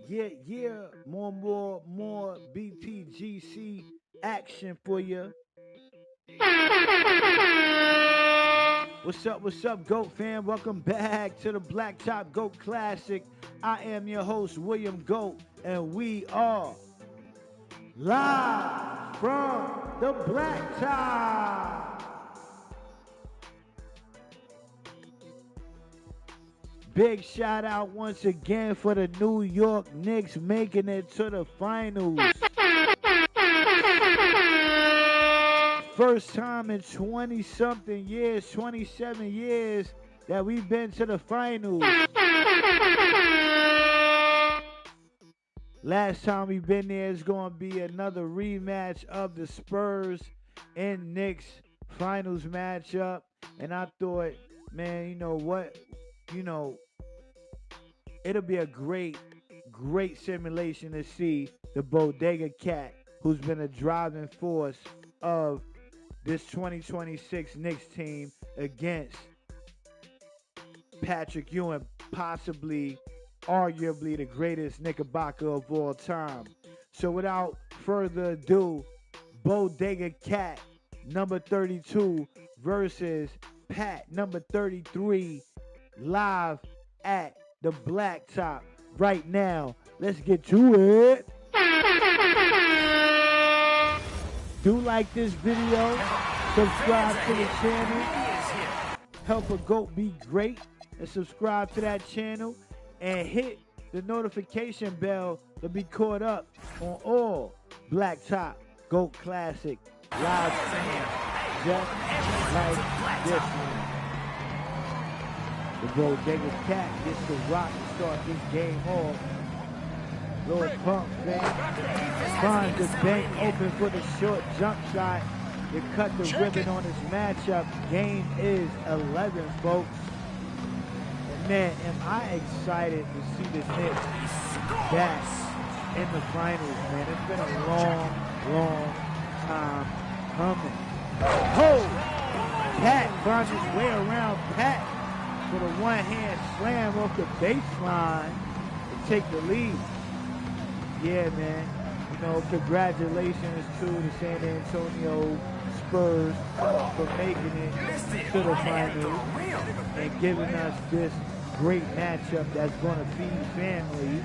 yeah. More BTGC action for you. What's up, GOAT fam? Welcome back to the Blacktop GOAT Classic. I am your host, William GOAT, and we are live from the Blacktop. Big shout out once again for the New York Knicks making it to the finals. First time in 20-something years, 27 years, that we've been to the finals. Last time we've been there is going to be another rematch of the Spurs and Knicks finals matchup. And I thought, man, you know what? It'll be a great simulation to see the Bodega Cat, who's been a driving force of this 2026 Knicks team, against Patrick Ewing, possibly, arguably the greatest Knickerbocker of all time. So without further ado, Bodega Cat, number 32, versus Pat, number 33, live at the Blacktop right now. Let's get to it. Do like this video, subscribe to the channel, help a GOAT be great, and subscribe to that channel, and hit the notification bell to be caught up on all Blacktop GOAT Classic live streams, just like this one. The Bodega Cat gets the rock to start this game off. Lord Pump, man, finds the bank open for the short jump shot to cut the ribbon on this matchup. Game is 11, folks. And man, am I excited to see the Knicks back in the finals, man. It's been a long time coming. Oh! Pat finds his way around Pat with a one-hand slam off the baseline to take the lead. Yeah, man. You know, congratulations to the San Antonio Spurs for making it to the finals and giving us this great matchup that's going to feed families.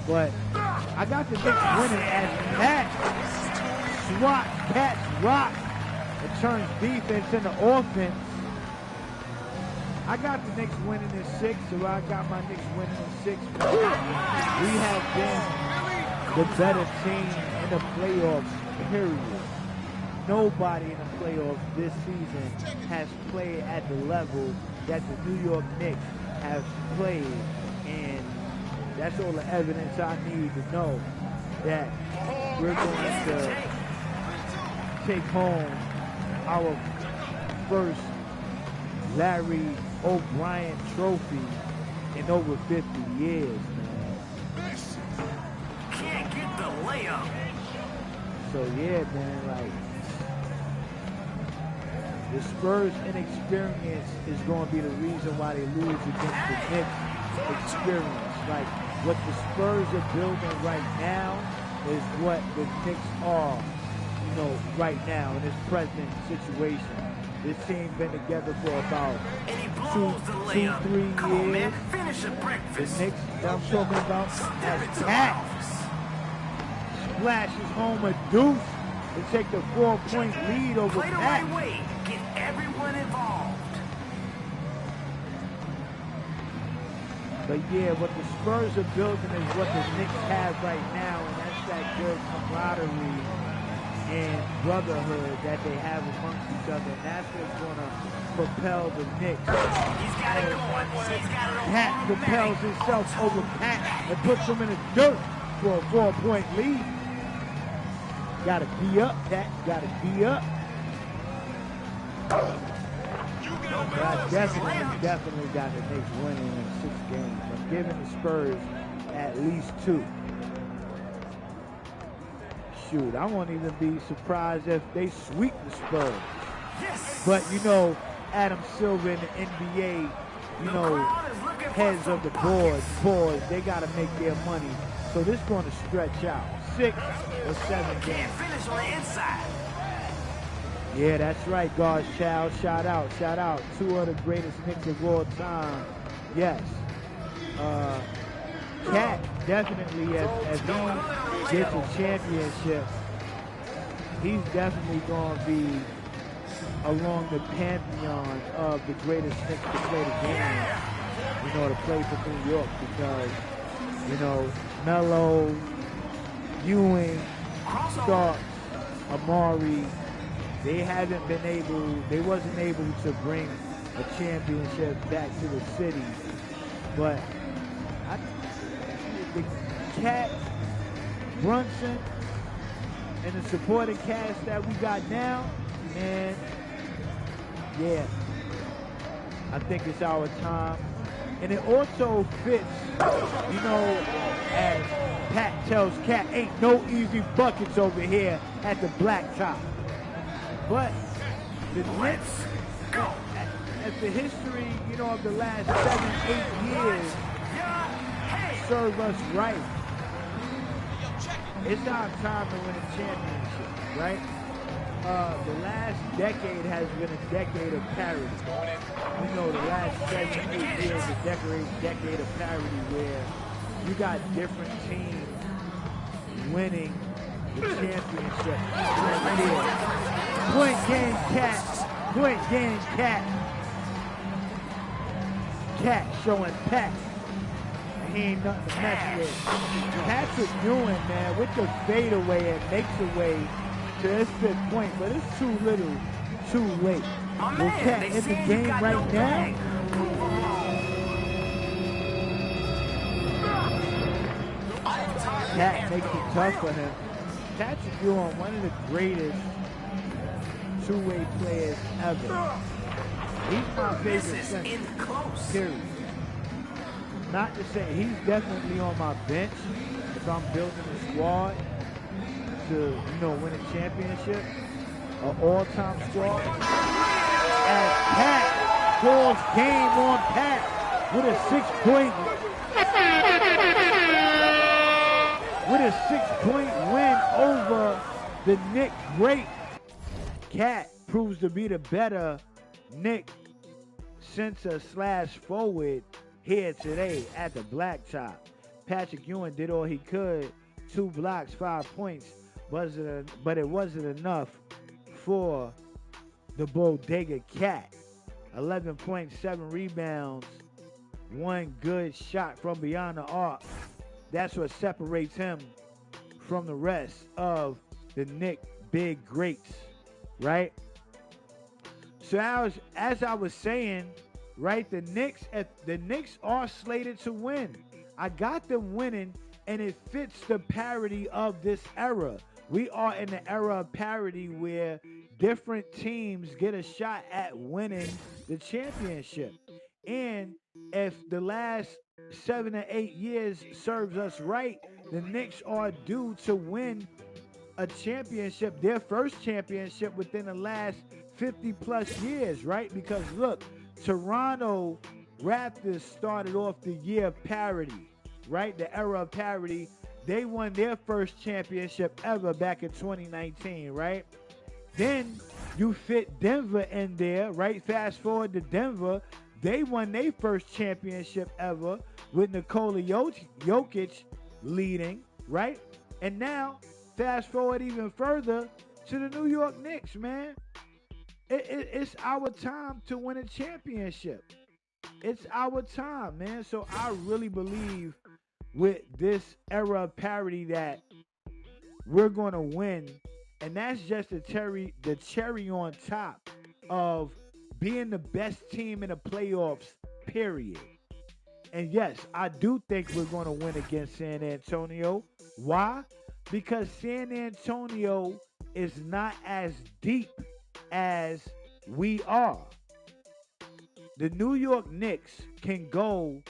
But I got the Knicks winning as Pat swats Pat's rock and turns defense into offense. I got the Knicks winning in 6, so I got my Knicks winning in 6. We have been the better team in the playoffs, period. Nobody in the playoffs this season has played at the level that the New York Knicks have played, and that's all the evidence I need to know that we're going to take home our first Larry O'Brien trophy in over 50 years, man. Can't get the layup. So yeah, man, like the Spurs' inexperience is going to be the reason why they lose against the Knicks' experience. Like what the Spurs are building right now is what the Knicks are, you know, right now in this present situation. This team been together for about 2-3 years. Finish a breakfast. The Knicks that I'm talking about has Pat splashes home a deuce to take the 4-point lead over Play the Pat. right way. Get everyone involved. But yeah, what the Spurs are building is what the Knicks have right now, and that's that good camaraderie and brotherhood that they have amongst each other. And that's what's going to propel the Knicks. He's got it going. He's got it on. Pat propels himself over Pat and puts him in the dirt for a 4-point lead. Gotta be up, Pat. Gotta be up. But I definitely got the Knicks winning in 6 games. I'm giving the Spurs at least 2. Shoot, I won't even be surprised if they sweep the Spurs. Yes. But, you know, Adam Silver in the NBA, you know, heads of the boards, they got to make their money. So this is going to stretch out 6 or 7 games. Can't finish on the inside. Yeah, that's right, guards. Shout out. 2 of the greatest Knicks of all time. Yes. Cat definitely, as he gets a championship, he's definitely going to be along the pantheon of the greatest Knicks to play the game, to play for New York, because, Melo, Ewing, Starks, Amari, they wasn't able to bring a championship back to the city, but the Cat, Brunson, and the supporting cast that we got now, man, yeah, I think it's our time. And it also fits, as Pat tells Cat, ain't no easy buckets over here at the Blacktop. But the Knicks, at the history, of the last 7-8 years, serve us right. It's our time to win a championship, right? The last decade has been a decade of parity. The last 7-8 years, a decade of parity where you got different teams winning the championship. Point game, Cat. Cat showing Pat. He ain't nothing to mess with. Patrick Ewing, man, with the fadeaway and makes away to his 5th point, but it's too little, too late. Will Cat in the game right now? Cat makes it tough for him. Patrick Ewing, one of the greatest two-way players ever. He's my favorite center, period. Not to say he's definitely on my bench if I'm building a squad to, win a championship, an all-time squad. As Pat calls game on Pat with a 6-point win over the Knicks great. Cat proves to be the better Knick center/forward here today at the Blacktop. Patrick Ewing did all he could, 2 blocks, 5 points, but it wasn't enough for the Bodega Cat. 11 points, 7 rebounds, 1 good shot from beyond the arc. That's what separates him from the rest of the Knick big greats, right? So as I was saying, right, the Knicks are slated to win. I got them winning, and it fits the parity of this era. We are in the era of parity where different teams get a shot at winning the championship. And if the last 7 or 8 years serves us right, the Knicks are due to win a championship, their first championship within the last 50 plus years, right? Because look, Toronto Raptors started off the year of parity, right? The era of parity. They won their first championship ever back in 2019, right? Then you fit Denver in there, right? Fast forward to Denver. They won their first championship ever with Nikola Jokic leading, right? And now, fast forward even further to the New York Knicks, man. It's our time to win a championship. It's our time, man. So I really believe with this era of parity that we're going to win. And that's just the cherry on top of being the best team in the playoffs, period. And yes, I do think we're going to win against San Antonio. Why? Because San Antonio is not as deep as we are. The New York Knicks can go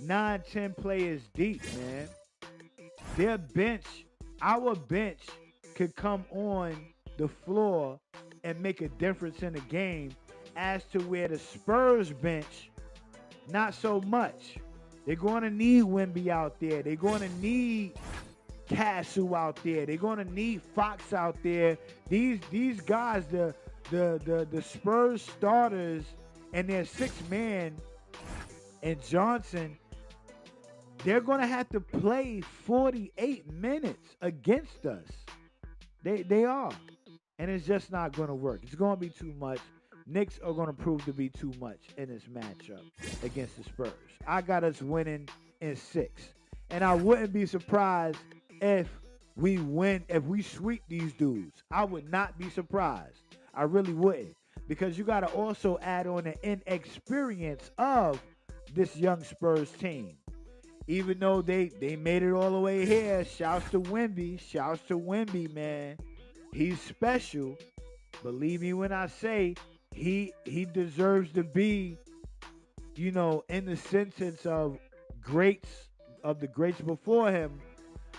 9-10 players deep, man. Their bench, our bench, could come on the floor and make a difference in the game, as to where the Spurs bench not so much. They're going to need Wemby out there. They're going to need Castle out there. They're going to need Fox out there. These guys, the Spurs starters and their sixth man and Johnson, they're going to have to play 48 minutes against us. They are. And it's just not going to work. It's going to be too much. Knicks are going to prove to be too much in this matchup against the Spurs. I got us winning in 6. And I wouldn't be surprised if we win, if we sweep these dudes. I would not be surprised. I really wouldn't. Because you got to also add on the inexperience of this young Spurs team. Even though they made it all the way here, shouts to Wemby, man. He's special. Believe me when I say he deserves to be, in the sentence of greats, of the greats before him,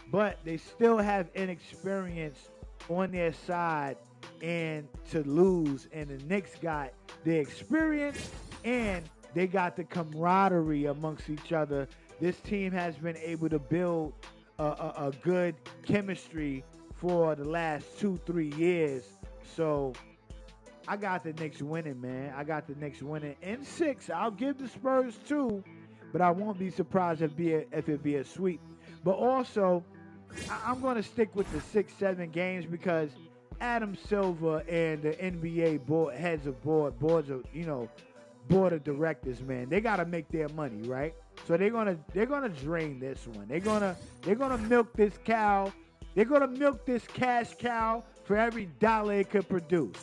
but they still have inexperience on their side and to lose. And the Knicks got the experience and they got the camaraderie amongst each other. This team has been able to build a good chemistry for the last 2-3 years. So I got the Knicks winning, man. I got the Knicks winning in 6. I'll give the Spurs 2, but I won't be surprised if it be a sweep. But also, I'm going to stick with the 6-7 games because Adam Silver and the NBA board of directors, man, they got to make their money, right? So they're gonna drain this one. They're gonna milk this cow. They're gonna milk this cash cow for every dollar it could produce.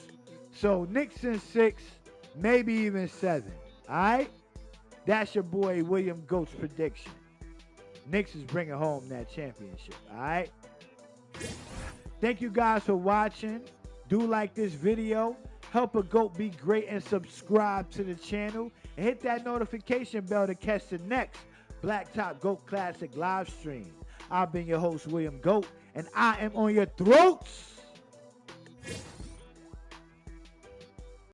So Knicks in 6, maybe even 7. All right, that's your boy William Goat's prediction. Knicks is bringing home that championship. All right. Thank you guys for watching. Do like this video. Help a GOAT be great and subscribe to the channel. And hit that notification bell to catch the next Blacktop GOAT Classic live stream. I've been your host, William GOAT, and I am on your throats.